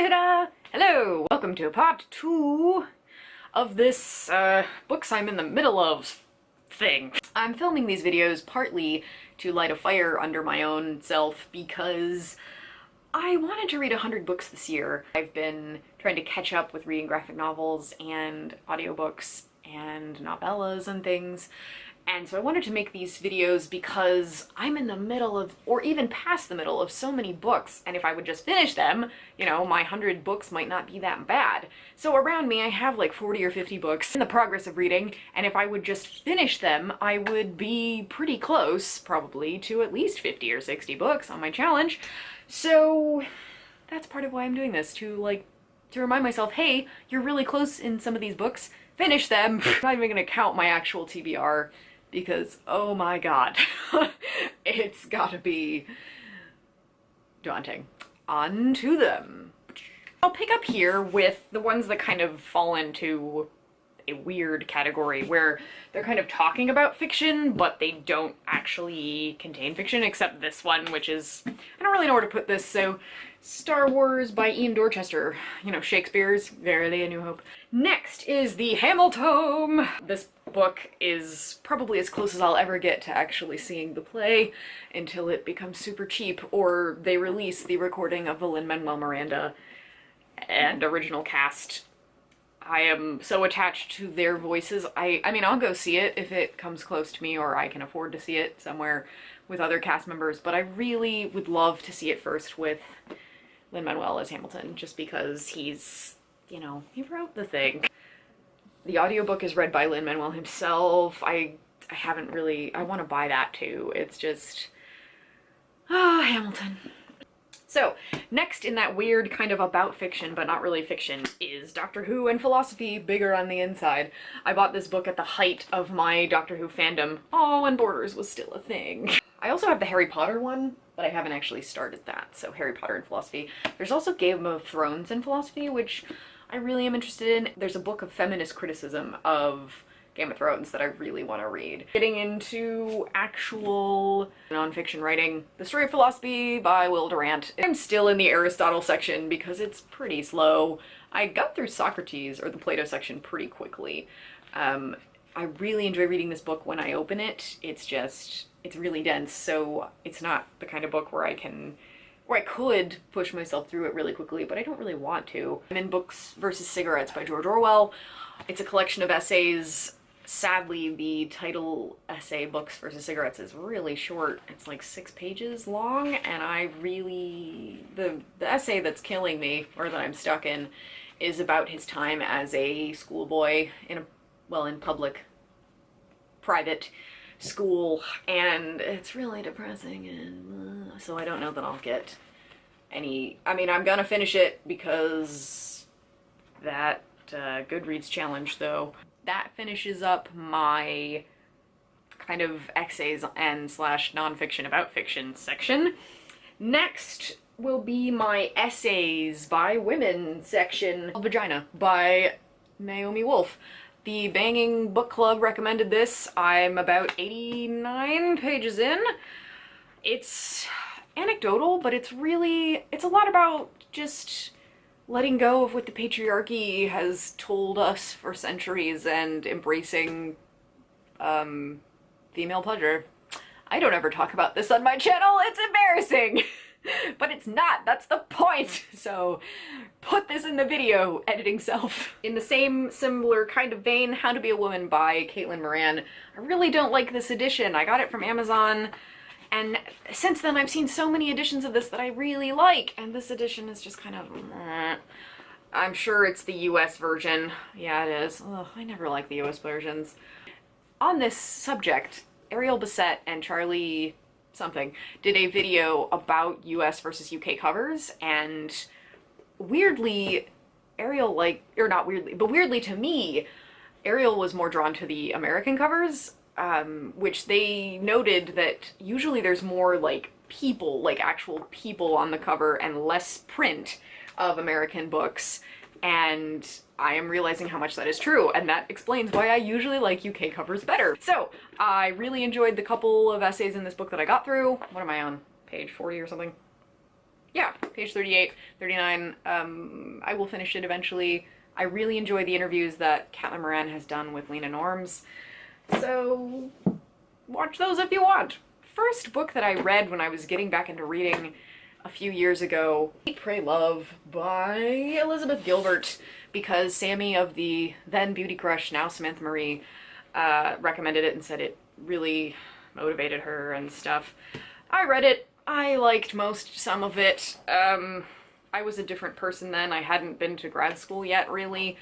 Hello! Welcome to part 2 of this, books I'm in the middle of thing. I'm filming these videos partly to light a fire under my own self because I wanted to read 100 books this year. I've been trying to catch up with reading graphic novels and audiobooks and novellas and things. And so I wanted to make these videos because I'm in the middle of, or even past the middle of, so many books, and if I would just finish them, you know, my 100 books might not be that bad. So around me I have like 40 or 50 books in the progress of reading, and if I would just finish them, I would be pretty close, probably, to at least 50 or 60 books on my challenge. So that's part of why I'm doing this, to remind myself, hey, you're really close in some of these books, finish them. I'm not even gonna count my actual TBR, because, oh my god, it's gotta be daunting. On to them. I'll pick up here with the ones that kind of fall into a weird category where they're kind of talking about fiction, but they don't actually contain fiction, except this one, which is, I don't really know where to put this, so Star Wars by Ian Dorchester, you know, Shakespeare's Verily a New Hope. Next is the Hamilton. This book is probably as close as I'll ever get to actually seeing the play until it becomes super cheap, or they release the recording of the Lin-Manuel Miranda and original cast. I am so attached to their voices. I mean, I'll go see it if it comes close to me or I can afford to see it somewhere with other cast members, but I really would love to see it first with Lin-Manuel as Hamilton, just because he's, you know, he wrote the thing. The audiobook is read by Lin-Manuel himself. I haven't really, I want to buy that too. It's just, Hamilton. So, next in that weird kind of about fiction, but not really fiction, is Doctor Who and Philosophy, Bigger on the Inside. I bought this book at the height of my Doctor Who fandom. Oh, when Borders was still a thing. I also have the Harry Potter one, but I haven't actually started that, so Harry Potter and Philosophy. There's also Game of Thrones and Philosophy, which I really am interested in. There's a book of feminist criticism of Game of Thrones that I really want to read. Getting into actual nonfiction writing, The Story of Philosophy by Will Durant. I'm still in the Aristotle section because it's pretty slow. I got through Socrates, or the Plato section, pretty quickly. I really enjoy reading this book when I open it. It's just, it's really dense, so it's not the kind of book where I could push myself through it really quickly, but I don't really want to. I'm in Books versus Cigarettes by George Orwell. It's a collection of essays. Sadly, the title essay, Books versus Cigarettes, is really short. It's like 6 pages long, and I really, the essay that's killing me, or that I'm stuck in, is about his time as a schoolboy in private school, and it's really depressing, and so I don't know that I'll get any, I mean, I'm gonna finish it because that Goodreads challenge, though. That finishes up my kind of essays and slash nonfiction about fiction section. Next will be my essays by women section. Vagina by Naomi Wolf. The Banging Book Club recommended this. I'm about 89 pages in. It's anecdotal, but it's a lot about just letting go of what the patriarchy has told us for centuries and embracing female pleasure. I don't ever talk about this on my channel, it's embarrassing! But it's not, that's the point! So put this in the video, editing self. In the same similar kind of vein, How to Be a Woman by Caitlin Moran. I really don't like this edition. I got it from Amazon, and since then I've seen so many editions of this that I really like, and this edition is just kind of I'm sure it's the US version. Yeah, it is. Ugh, I never like the US versions. On this subject, Ariel Bissett and Charlie something did a video about US versus UK covers, and weirdly, weirdly to me, Ariel was more drawn to the American covers, which they noted that usually there's more like people, like actual people on the cover, and less print of American books, and I am realizing how much that is true, and that explains why I usually like UK covers better. So, I really enjoyed the couple of essays in this book that I got through. What am I on? Page 40 or something? yeah, page 38, 39. I will finish it eventually. I really enjoy the interviews that Caitlin Moran has done with Lena Norms, so watch those if you want. First book that I read when I was getting back into reading a few years ago, Eat, Pray, Love by Elizabeth Gilbert, because Sammy of the then Beauty Crush, now Samantha Marie, recommended it and said it really motivated her and stuff. I read it. I liked some of it. I was a different person then. I hadn't been to grad school yet, really.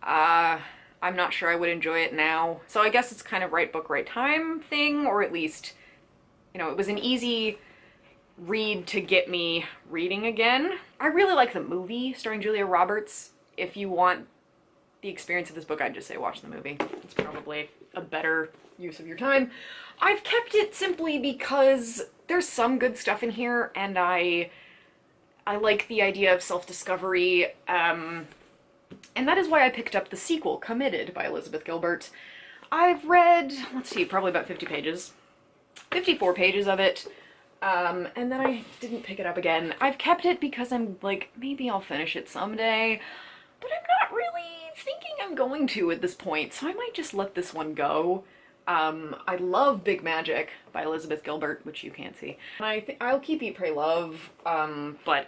I'm not sure I would enjoy it now. So I guess it's kind of right book, right time thing, or at least, you know, it was an easy read to get me reading again. I really like the movie starring Julia Roberts. If you want the experience of this book, I'd just say watch the movie. It's probably a better use of your time. I've kept it simply because there's some good stuff in here, and I like the idea of self-discovery, and that is why I picked up the sequel, Committed, by Elizabeth Gilbert. I've read, let's see, probably about 50 pages. 54 pages of it, and then I didn't pick it up again. I've kept it because I'm like, maybe I'll finish it someday, but I'm not really thinking I'm going to at this point, so I might just let this one go. I love Big Magic by Elizabeth Gilbert, which you can't see. And I'll keep Eat, Pray, Love, but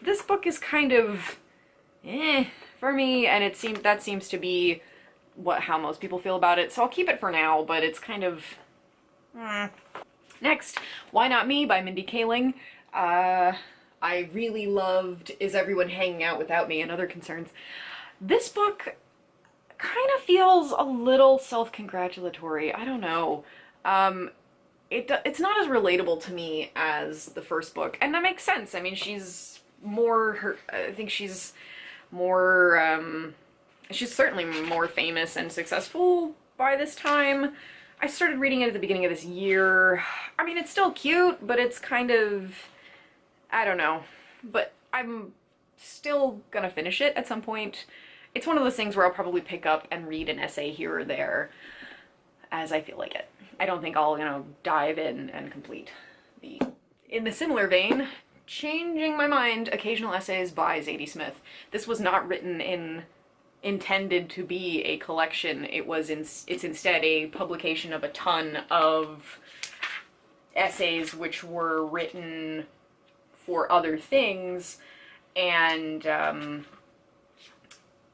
this book is kind of for me, and that seems to be how most people feel about it, so I'll keep it for now, but it's kind of Next, Why Not Me by Mindy Kaling. I really loved Is Everyone Hanging Out Without Me and Other Concerns. This book kind of feels a little self-congratulatory. I don't know. It's not as relatable to me as the first book, and that makes sense. I mean, she's certainly more famous and successful by this time. I started reading it at the beginning of this year. I mean, it's still cute, but it's kind of, I don't know. But I'm still gonna finish it at some point. It's one of those things where I'll probably pick up and read an essay here or there as I feel like it. I don't think I'll, dive in and complete the... In the similar vein, Changing My Mind, Occasional Essays by Zadie Smith. This was not intended to be a collection. It's instead a publication of a ton of essays which were written for other things, and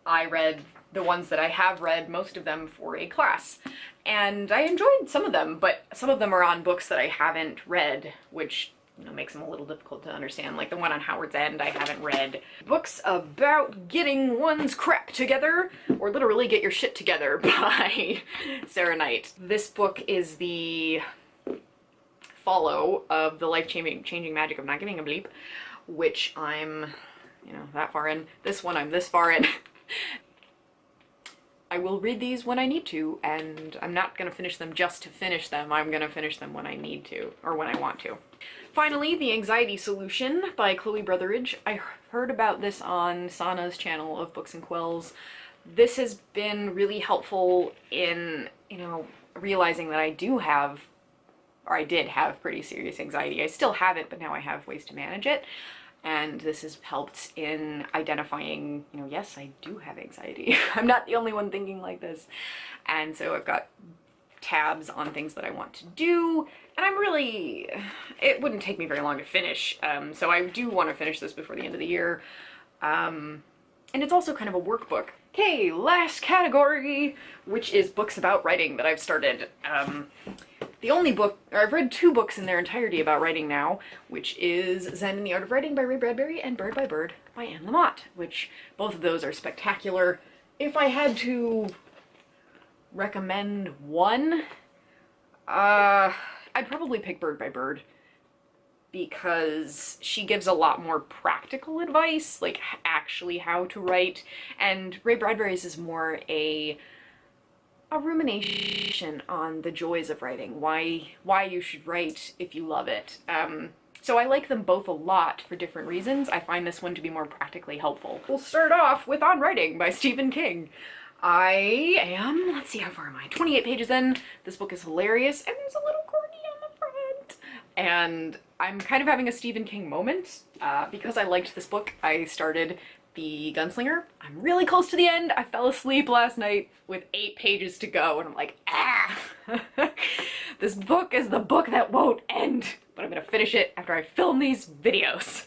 I read the ones that I have read, most of them for a class, and I enjoyed some of them, but some of them are on books that I haven't read, which makes them a little difficult to understand. Like the one on Howard's End I haven't read. Books about getting one's crap together, or literally Get Your Shit Together by Sarah Knight. This book is the follow of The Life-Changing Magic of Not Giving a Bleep, which I'm, that far in. This one I'm this far in. I will read these when I need to, and I'm not gonna finish them just to finish them. I'm gonna finish them when I need to, or when I want to. Finally, The Anxiety Solution by Chloe Brotheridge. I heard about this on Sana's channel of Books and Quills. This has been really helpful in, realizing that I did have pretty serious anxiety. I still have it, but now I have ways to manage it. And this has helped in identifying, yes, I do have anxiety. I'm not the only one thinking like this. And so I've got tabs on things that I want to do, and it wouldn't take me very long to finish. So I do want to finish this before the end of the year. And it's also kind of a workbook. Okay, last category, which is books about writing that I've started. The only book, I've read 2 books in their entirety about writing now, which is Zen and the Art of Writing by Ray Bradbury and Bird by Bird by Anne Lamott, which both of those are spectacular. If I had to recommend one, I'd probably pick Bird by Bird, because she gives a lot more practical advice, like actually how to write, and Ray Bradbury's is more a rumination on the joys of writing, why you should write if you love it. So I like them both a lot for different reasons. I find this one to be more practically helpful. We'll start off with On Writing by Stephen King. I am, let's see, how far am I? 28 pages in. This book is hilarious, and there's a little corgi on the front. And I'm kind of having a Stephen King moment. Because I liked this book, I started The Gunslinger. I'm really close to the end. I fell asleep last night with 8 pages to go, and I'm like, ah! This book is the book that won't end, but I'm gonna finish it after I film these videos.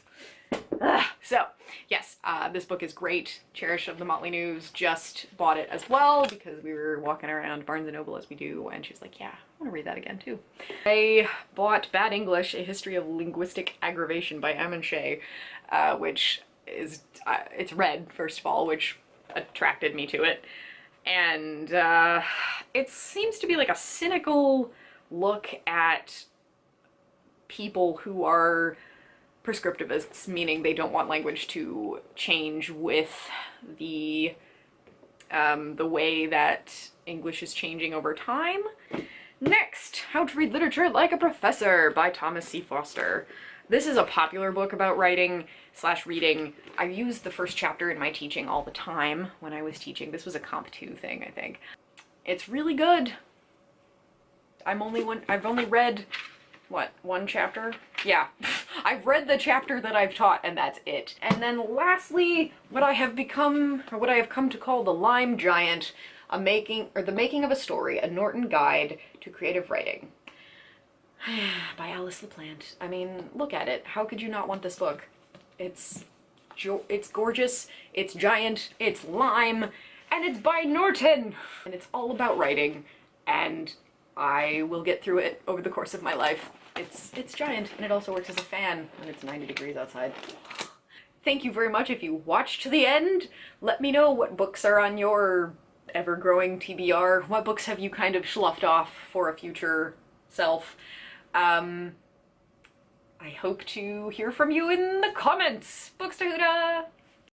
So, yes, this book is great. Cherish of the Motley News just bought it as well because we were walking around Barnes & Noble as we do, and she was like, yeah, I want to read that again too. I bought Bad English, A History of Linguistic Aggravation by Ammon Shea, which is, it's red, first of all, which attracted me to it. And it seems to be like a cynical look at people who are prescriptivists, meaning they don't want language to change with the way that English is changing over time. Next, How to Read Literature Like a Professor by Thomas C. Foster. This is a popular book about writing / reading. I used the first chapter in my teaching all the time when I was teaching. This was a Comp 2 thing, I think. It's really good. I've only read, what, 1 chapter? Yeah, I've read the chapter that I've taught, and that's it. And then lastly, what I have come to call The Lime Giant, The Making of a Story, a Norton Guide to Creative Writing. By Alice LaPlante. I mean, look at it. How could you not want this book? It's gorgeous, it's giant, it's lime, and it's by Norton! And it's all about writing, and I will get through it over the course of my life. It's giant, and it also works as a fan when it's 90 degrees outside. Thank you very much if you watched to the end. Let me know what books are on your ever-growing TBR. What books have you kind of sloughed off for a future self? I hope to hear from you in the comments. Books to Huda!